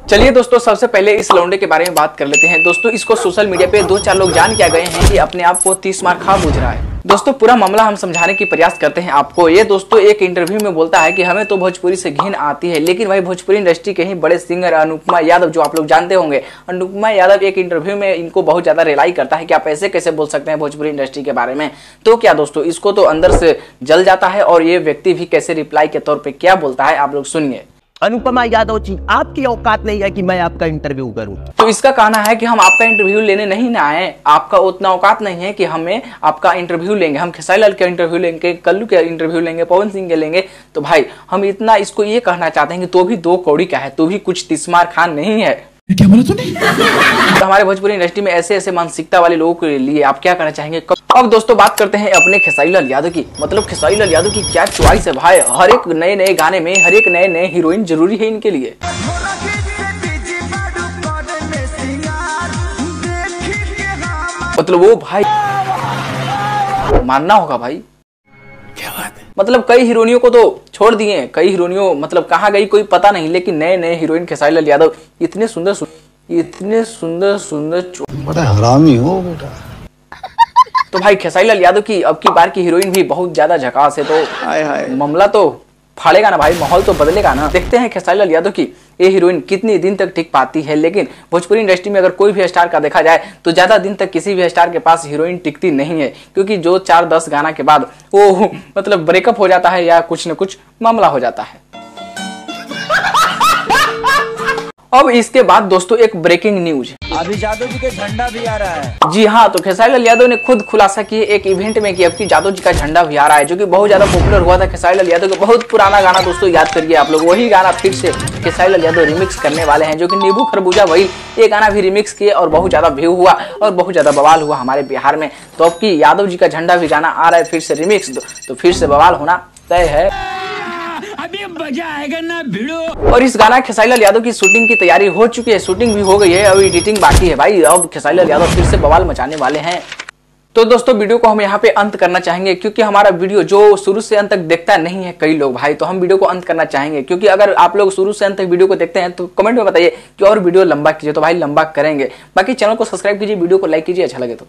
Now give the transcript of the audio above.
चलिए दोस्तों, सबसे पहले इस लौंडे के बारे में बात कर लेते हैं। दोस्तों, इसको सोशल मीडिया पे 2-4 लोग जान क्या गए हैं कि अपने आप को 30 मार खा बूझ रहा है। दोस्तों, पूरा मामला हम समझाने की प्रयास करते हैं आपको। ये दोस्तों एक इंटरव्यू में बोलता है कि हमें तो भोजपुरी से घिन आती है, लेकिन वही भोजपुरी इंडस्ट्री के ही बड़े सिंगर अनुपमा यादव, जो आप लोग जानते होंगे, अनुपमा यादव एक इंटरव्यू में इनको बहुत ज्यादा रिलाई करता है कि आप ऐसे कैसे बोल सकते हैं भोजपुरी इंडस्ट्री के बारे में। तो क्या दोस्तों, इसको तो अंदर से जल जाता है। और ये व्यक्ति भी कैसे रिप्लाई के तौर पर क्या बोलता है, आप लोग सुनिए। अनुपमा यादव जी, आपकी औकात नहीं है कि मैं आपका इंटरव्यू करूं। तो इसका कहना है कि हम आपका इंटरव्यू लेने नहीं ना आए, आपका उतना औकात नहीं है कि हमें आपका इंटरव्यू लेंगे। हम खेसारी लाल के इंटरव्यू लेंगे, कल्लू के इंटरव्यू लेंगे, पवन सिंह के लेंगे। तो भाई हम इतना इसको ये कहना चाहते हैं कि तो भी 2 कौड़ी का है, तो भी कुछ तिस्मार खान नहीं है। क्या बोला तूने? तो हमारे भोजपुरी इंडस्ट्री में ऐसे ऐसे मानसिकता वाले लोगों के लिए आप क्या करना चाहेंगे? अब दोस्तों बात करते हैं अपने खेसारी लाल यादव की। मतलब खेसारी लाल यादव की क्या चॉइस है भाई। हर एक नए नए गाने में हर एक नए नए हीरोइन जरूरी है इनके लिए। मतलब वो भाई मानना होगा भाई, क्या बात है। मतलब कई हीरोइनियों को तो छोड़ दिए, कई हीरोइनियों मतलब कहाँ गई कोई पता नहीं, लेकिन नए नए हीरोइन खेसारी लाल यादव इतने सुंदर बड़ा हरामी हो बेटा। तो भाई खेसारी लाल यादव की अब की बार की हीरोइन भी बहुत ज्यादा झकास है। तो मामला तो फाड़ेगा ना भाई, माहौल तो बदलेगा ना। देखते हैं खेसारी लाल यादव की ये हीरोइन कितनी दिन तक टिक पाती है। लेकिन भोजपुरी इंडस्ट्री में अगर कोई भी स्टार का देखा जाए तो ज्यादा दिन तक किसी भी स्टार के पास हीरोइन टिकती नहीं है, क्योंकि जो 4-10 गाना के बाद वो मतलब ब्रेकअप हो जाता है या कुछ न कुछ मामला हो जाता है। अब इसके बाद दोस्तों एक ब्रेकिंग न्यूज, अभी यादव जी के झंडा भी आ रहा है। जी हाँ, तो खेसारी लाल यादव ने खुद खुलासा किए एक इवेंट में कि अब की यादव जी का झंडा भी आ रहा है, जो कि बहुत ज्यादा पॉपुलर हुआ था। खेसारी लाल यादव का बहुत पुराना गाना दोस्तों याद करिए आप लोग, वही गाना फिर से खेसारी लाल यादव रिमिक्स करने वाले हैं, जो कि नींबू खरबूजा वही ये गाना भी रिमिक्स किए और बहुत ज्यादा व्यू हुआ और बहुत ज्यादा बवाल हुआ हमारे बिहार में। तो अब की यादव जी का झंडा भी गाना आ रहा है फिर से रिमिक्स, तो फिर से बवाल होना तय है। अभी मजा आएगा ना भिड़ो। और इस गाना खेसारी लाल यादव की शूटिंग की तैयारी हो चुकी है, शूटिंग भी हो गई है, अब एडिटिंग बाकी है भाई। अब खेसारी लाल यादव फिर से बवाल मचाने वाले हैं। तो दोस्तों वीडियो को हम यहाँ पे अंत करना चाहेंगे, क्योंकि हमारा वीडियो जो शुरू से अंत तक देखता नहीं है कई लोग भाई, तो हम वीडियो को अंत करना चाहेंगे। क्योंकि अगर आप लोग शुरू से अंत तक वीडियो को देखते हैं तो कमेंट में बताइए कि और वीडियो लंबा कीजिए, तो भाई लंबा करेंगे। बाकी चैनल को सब्सक्राइब कीजिए, वीडियो को लाइक कीजिए अच्छा लगे तो।